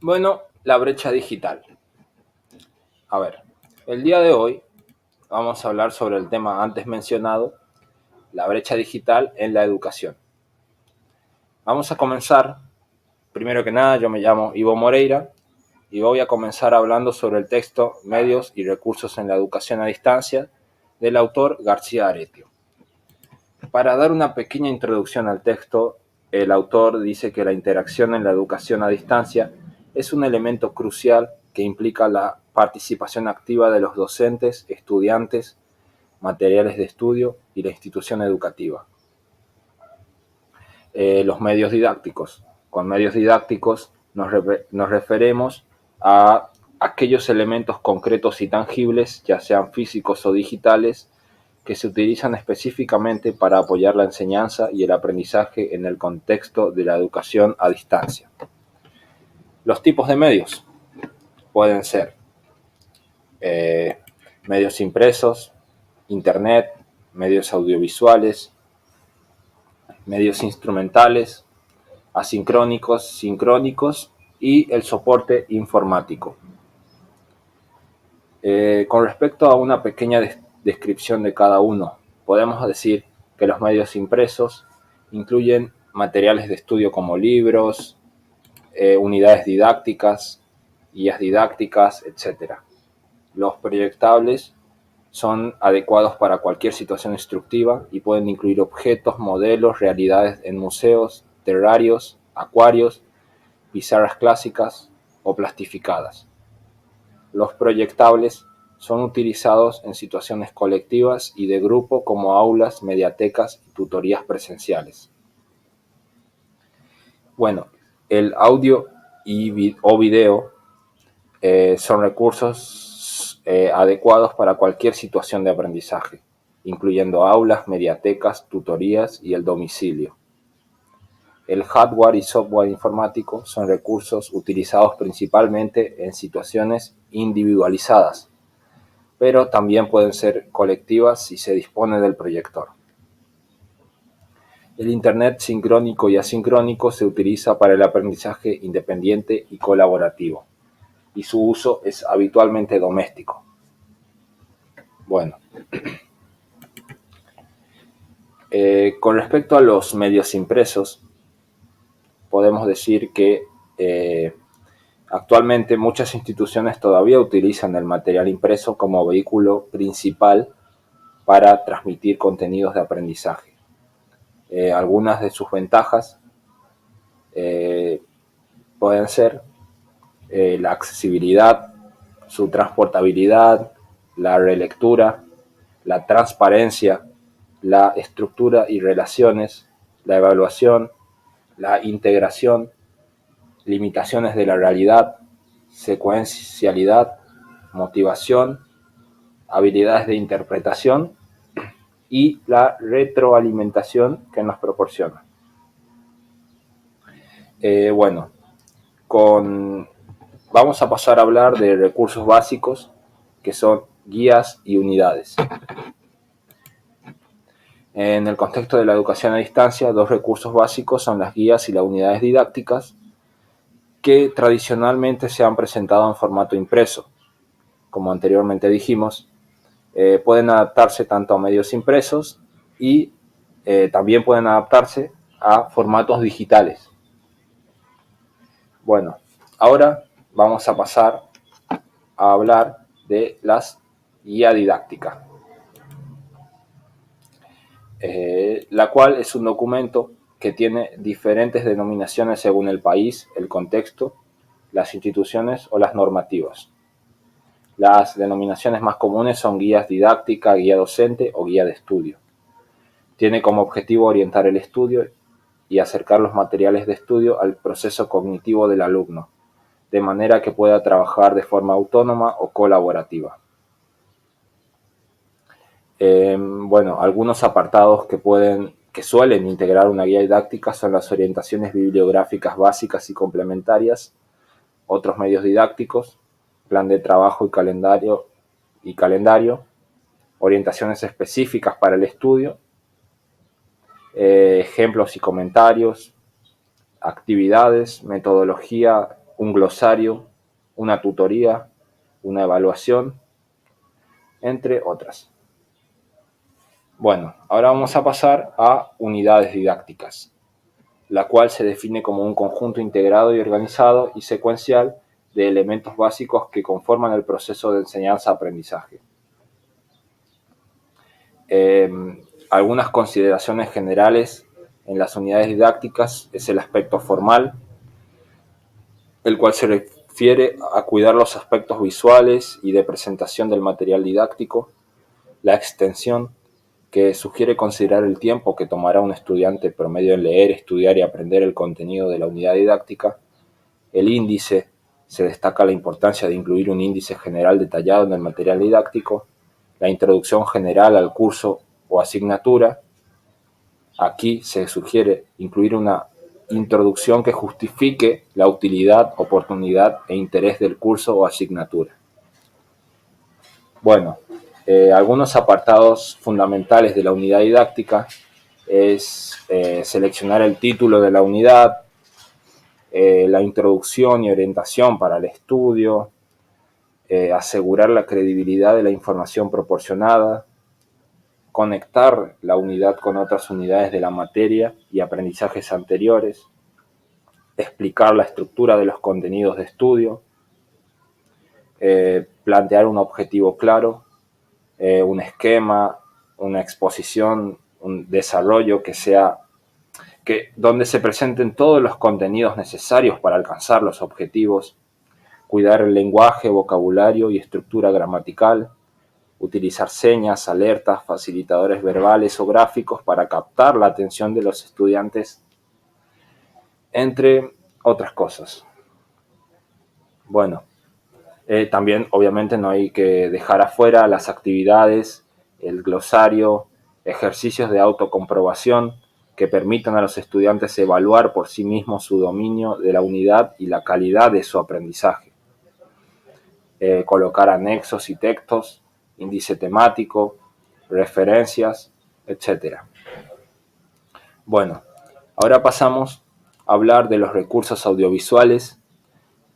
Bueno, la brecha digital. A ver, el día de hoy vamos a hablar sobre el tema antes mencionado, la brecha digital en la educación. Vamos a comenzar, primero que nada, yo me llamo Ivo Moreira y voy a comenzar hablando sobre el texto Medios y recursos en la educación a distancia del autor García Aretio. Para dar una pequeña introducción al texto, el autor dice que la interacción en la educación a distancia es un elemento crucial que implica la participación activa de los docentes, estudiantes, materiales de estudio y la institución educativa. Los medios didácticos. Con medios didácticos nos referimos a aquellos elementos concretos y tangibles, ya sean físicos o digitales, que se utilizan específicamente para apoyar la enseñanza y el aprendizaje en el contexto de la educación a distancia. Los tipos de medios pueden ser medios impresos, internet, medios audiovisuales, medios instrumentales, asincrónicos, sincrónicos y el soporte informático. Con respecto a una pequeña descripción de cada uno, podemos decir que los medios impresos incluyen materiales de estudio como libros, unidades didácticas, guías didácticas, etc. Los proyectables son adecuados para cualquier situación instructiva y pueden incluir objetos, modelos, realidades en museos, terrarios, acuarios, pizarras clásicas o plastificadas. Los proyectables son utilizados en situaciones colectivas y de grupo como aulas, mediatecas y tutorías presenciales. Bueno, el audio o video son recursos adecuados para cualquier situación de aprendizaje, incluyendo aulas, mediatecas, tutorías y el domicilio. El hardware y software informático son recursos utilizados principalmente en situaciones individualizadas, pero también pueden ser colectivas si se dispone del proyector. El Internet sincrónico y asincrónico se utiliza para el aprendizaje independiente y colaborativo, y su uso es habitualmente doméstico. Bueno, con respecto a los medios impresos, podemos decir que actualmente muchas instituciones todavía utilizan el material impreso como vehículo principal para transmitir contenidos de aprendizaje. Algunas de sus ventajas pueden ser la accesibilidad, su transportabilidad, la relectura, la transparencia, la estructura y relaciones, la evaluación, la integración, limitaciones de la realidad, secuencialidad, motivación, habilidades de interpretación y la retroalimentación que nos proporciona. Bueno, vamos a pasar a hablar de recursos básicos que son guías y unidades. En el contexto de la educación a distancia, dos recursos básicos son las guías y las unidades didácticas que tradicionalmente se han presentado en formato impreso. Como anteriormente dijimos, pueden adaptarse tanto a medios impresos y también pueden adaptarse a formatos digitales. Bueno, ahora vamos a pasar a hablar de las guías didácticas, la cual es un documento que tiene diferentes denominaciones según el país, el contexto, las instituciones o las normativas. Las denominaciones más comunes son guías didáctica, guía docente o guía de estudio. Tiene como objetivo orientar el estudio y acercar los materiales de estudio al proceso cognitivo del alumno, de manera que pueda trabajar de forma autónoma o colaborativa. Bueno, algunos apartados que suelen integrar una guía didáctica son las orientaciones bibliográficas básicas y complementarias, otros medios didácticos, plan de trabajo y calendario, orientaciones específicas para el estudio, ejemplos y comentarios, actividades, metodología un glosario, una tutoría, una evaluación, entre otras. Bueno, ahora vamos a pasar a unidades didácticas, la cual se define como un conjunto integrado y organizado y secuencial de elementos básicos que conforman el proceso de enseñanza-aprendizaje. Algunas consideraciones generales en las unidades didácticas es el aspecto formal, el cual se refiere a cuidar los aspectos visuales y de presentación del material didáctico. La extensión, que sugiere considerar el tiempo que tomará un estudiante promedio en leer, estudiar y aprender el contenido de la unidad didáctica. El índice, se destaca la importancia de incluir un índice general detallado en el material didáctico. La introducción general al curso o asignatura. Aquí se sugiere incluir una introducción que justifique la utilidad, oportunidad e interés del curso o asignatura. Bueno, algunos apartados fundamentales de la unidad didáctica es seleccionar el título de la unidad, la introducción y orientación para el estudio, asegurar la credibilidad de la información proporcionada, conectar la unidad con otras unidades de la materia y aprendizajes anteriores, explicar la estructura de los contenidos de estudio, plantear un objetivo claro, un esquema, una exposición, un desarrollo donde se presenten todos los contenidos necesarios para alcanzar los objetivos, cuidar el lenguaje, vocabulario y estructura gramatical, utilizar señas, alertas, facilitadores verbales o gráficos para captar la atención de los estudiantes, entre otras cosas. Bueno, también obviamente no hay que dejar afuera las actividades, el glosario, ejercicios de autocomprobación que permitan a los estudiantes evaluar por sí mismos su dominio de la unidad y la calidad de su aprendizaje. Colocar anexos y textos, índice temático, referencias, etc. Bueno, ahora pasamos a hablar de los recursos audiovisuales,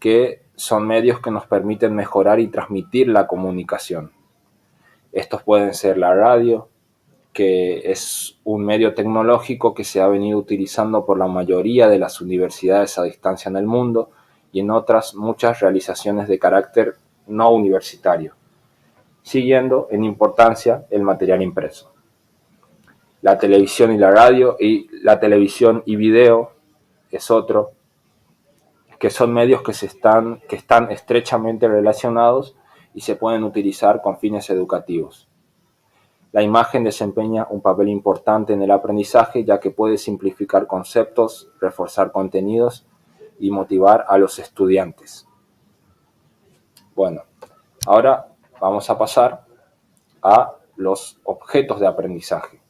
que son medios que nos permiten mejorar y transmitir la comunicación. Estos pueden ser la radio, que es un medio tecnológico que se ha venido utilizando por la mayoría de las universidades a distancia en el mundo y en otras muchas realizaciones de carácter no universitario, siguiendo en importancia el material impreso. La televisión y la radio, y la televisión y video es otro, que son medios que están estrechamente relacionados y se pueden utilizar con fines educativos. La imagen desempeña un papel importante en el aprendizaje, ya que puede simplificar conceptos, reforzar contenidos y motivar a los estudiantes. Bueno, ahora vamos a pasar a los objetos de aprendizaje,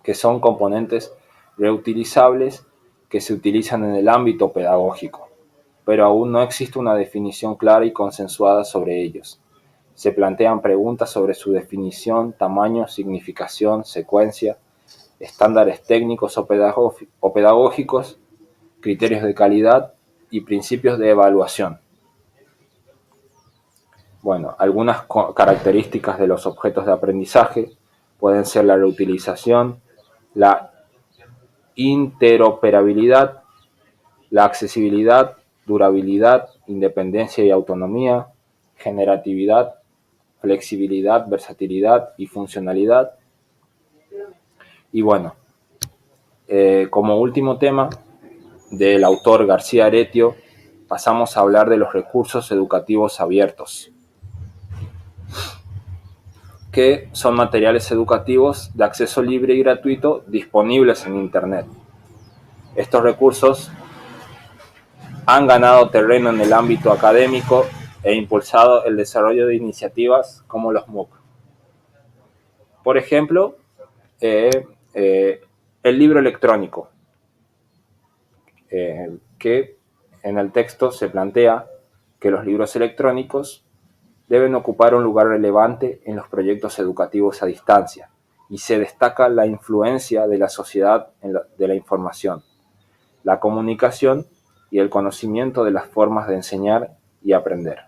que son componentes reutilizables que se utilizan en el ámbito pedagógico, pero aún no existe una definición clara y consensuada sobre ellos. Se plantean preguntas sobre su definición, tamaño, significación, secuencia, estándares técnicos o pedagógicos, criterios de calidad y principios de evaluación. Bueno, algunas características de los objetos de aprendizaje pueden ser la reutilización, la interoperabilidad, la accesibilidad, durabilidad, independencia y autonomía, generatividad, flexibilidad, versatilidad y funcionalidad. Y bueno, como último tema del autor García Aretio, pasamos a hablar de los recursos educativos abiertos, que son materiales educativos de acceso libre y gratuito disponibles en Internet. Estos recursos han ganado terreno en el ámbito académico e impulsado el desarrollo de iniciativas como los MOOC. Por ejemplo, el libro electrónico, que en el texto se plantea que los libros electrónicos deben ocupar un lugar relevante en los proyectos educativos a distancia, y se destaca la influencia de la sociedad de la información, la comunicación y el conocimiento de las formas de enseñar y aprender.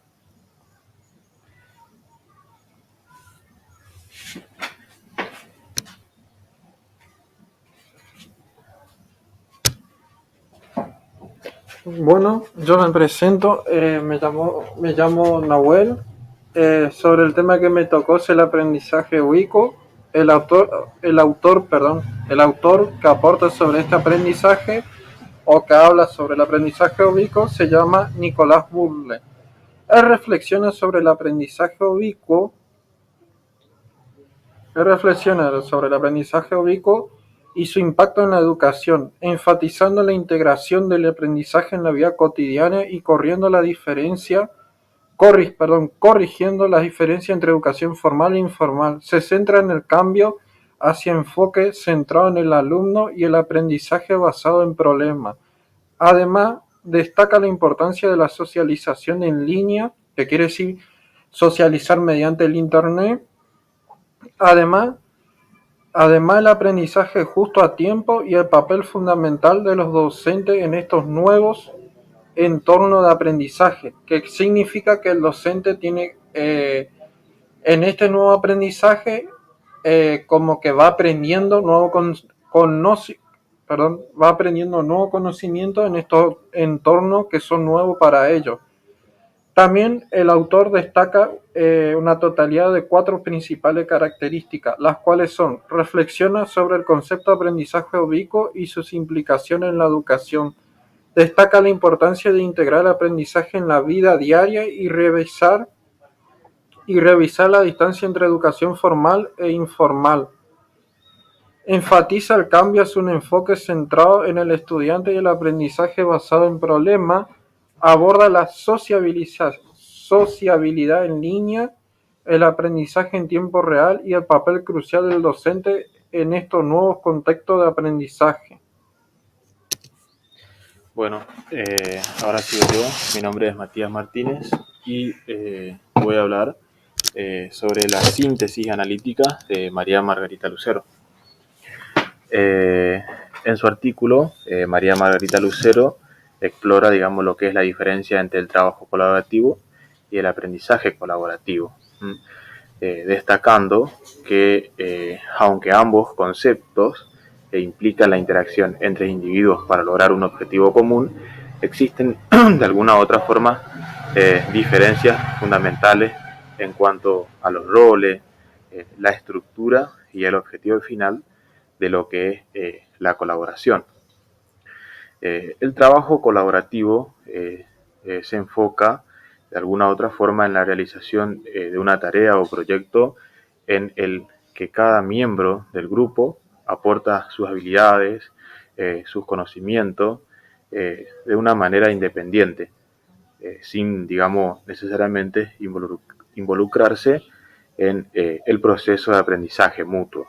Bueno, yo me presento, me llamo Nahuel. Sobre el tema que me tocó es el aprendizaje ubicuo. El autor que aporta sobre este aprendizaje o que habla sobre el aprendizaje ubicuo se llama Nicolás Burle. Él reflexiona sobre el aprendizaje ubicuo. Y su impacto en la educación, enfatizando la integración del aprendizaje en la vida cotidiana y corrigiendo la diferencia entre educación formal e informal. Se centra en el cambio hacia enfoque centrado en el alumno y el aprendizaje basado en problemas. Además, destaca la importancia de la socialización en línea, que quiere decir socializar mediante el Internet. Además, el aprendizaje justo a tiempo y el papel fundamental de los docentes en estos nuevos entornos de aprendizaje, que significa que el docente tiene, en este nuevo aprendizaje, como que va aprendiendo nuevo conocimiento en estos entornos que son nuevos para ellos. También el autor destaca una totalidad de 4 principales características, las cuales son: reflexiona sobre el concepto de aprendizaje ubicuo y sus implicaciones en la educación, destaca la importancia de integrar el aprendizaje en la vida diaria y revisar la distancia entre educación formal e informal, enfatiza el cambio hacia un enfoque centrado en el estudiante y el aprendizaje basado en problemas, aborda la sociabilidad en línea, el aprendizaje en tiempo real y el papel crucial del docente en estos nuevos contextos de aprendizaje. Bueno, ahora sigo yo. Mi nombre es Matías Martínez y voy a hablar sobre la síntesis analítica de María Margarita Lucero. En su artículo, María Margarita Lucero explora, digamos, lo que es la diferencia entre el trabajo colaborativo y el aprendizaje colaborativo, destacando que aunque ambos conceptos implican la interacción entre individuos para lograr un objetivo común, existen de alguna u otra forma diferencias fundamentales en cuanto a los roles, la estructura y el objetivo final de lo que es la colaboración. El trabajo colaborativo se enfoca de alguna u otra forma en la realización de una tarea o proyecto en el que cada miembro del grupo aporta sus habilidades, sus conocimientos de una manera independiente, sin, digamos, necesariamente involucrarse en el proceso de aprendizaje mutuo.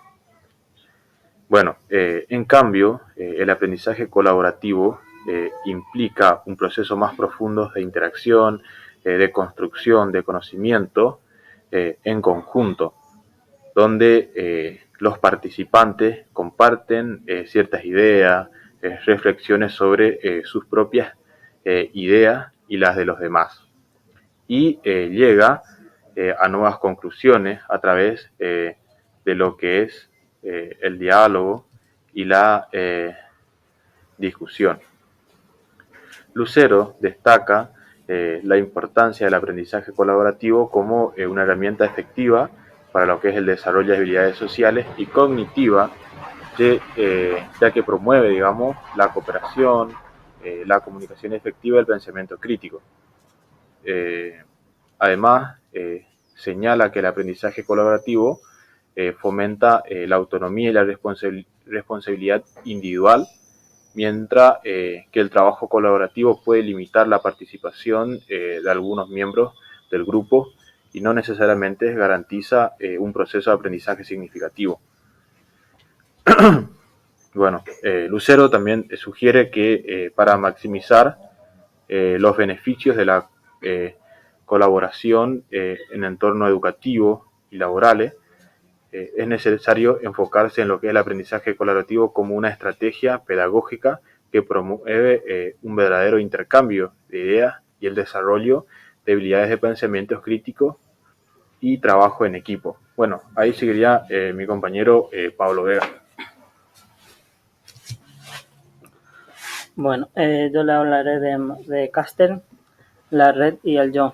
Bueno, en cambio, el aprendizaje colaborativo implica un proceso más profundo de interacción, de construcción de conocimiento en conjunto, donde los participantes comparten ciertas ideas, reflexiones sobre sus propias ideas y las de los demás, y llega a nuevas conclusiones a través de lo que es el diálogo y la discusión. Lucero destaca la importancia del aprendizaje colaborativo como una herramienta efectiva para lo que es el desarrollo de habilidades sociales y cognitivas, ya que promueve, digamos, la cooperación, la comunicación efectiva y el pensamiento crítico. Además, señala que el aprendizaje colaborativo fomenta la autonomía y la responsabilidad individual, mientras que el trabajo colaborativo puede limitar la participación de algunos miembros del grupo y no necesariamente garantiza un proceso de aprendizaje significativo. Bueno, Lucero también sugiere que para maximizar los beneficios de la colaboración en entornos educativos y laborales, es necesario enfocarse en lo que es el aprendizaje colaborativo como una estrategia pedagógica que promueve un verdadero intercambio de ideas y el desarrollo de habilidades de pensamiento crítico y trabajo en equipo. Bueno, ahí seguiría mi compañero Pablo Vega. Bueno, yo le hablaré de Caster, la red y el yo.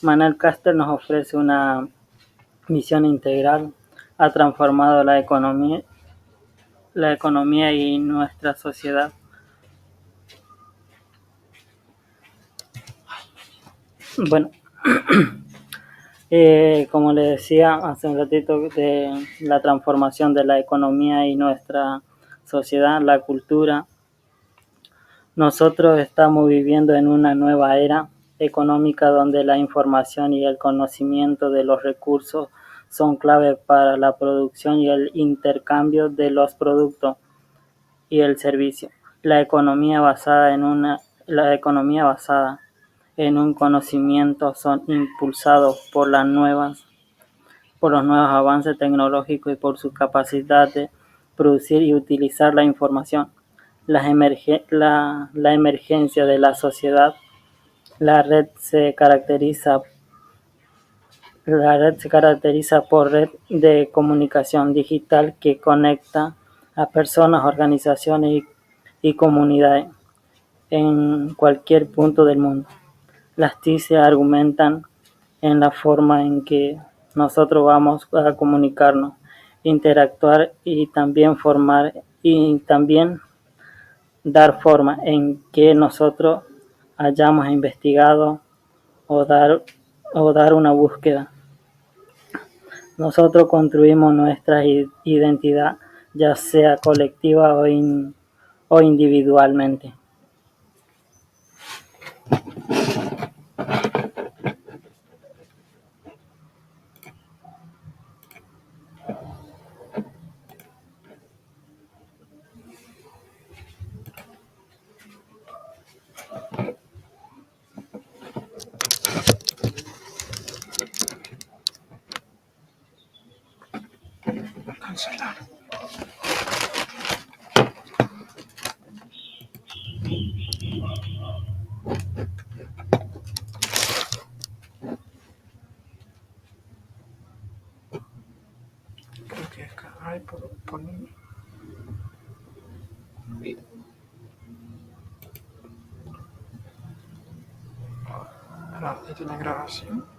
Manuel Caster nos ofrece una visión integral, ha transformado la economía y nuestra sociedad. Bueno, como le decía hace un ratito, de la transformación de la economía y nuestra sociedad, la cultura. Nosotros estamos viviendo en una nueva era económica donde la información y el conocimiento de los recursos son clave para la producción y el intercambio de los productos y el servicio. La economía basada en un conocimiento son impulsados por los nuevos avances tecnológicos y por su capacidad de producir y utilizar la información. La emergencia de la sociedad. La red se caracteriza por red de comunicación digital que conecta a personas, organizaciones y comunidades en cualquier punto del mundo. Las TIC se argumentan en la forma en que nosotros vamos a comunicarnos, interactuar y también dar forma en que nosotros hayamos investigado o dar una búsqueda. Nosotros construimos nuestra identidad, ya sea colectiva o individualmente. Cancelar. Creo que es que hay por Ahora, ¿ya tiene grabación?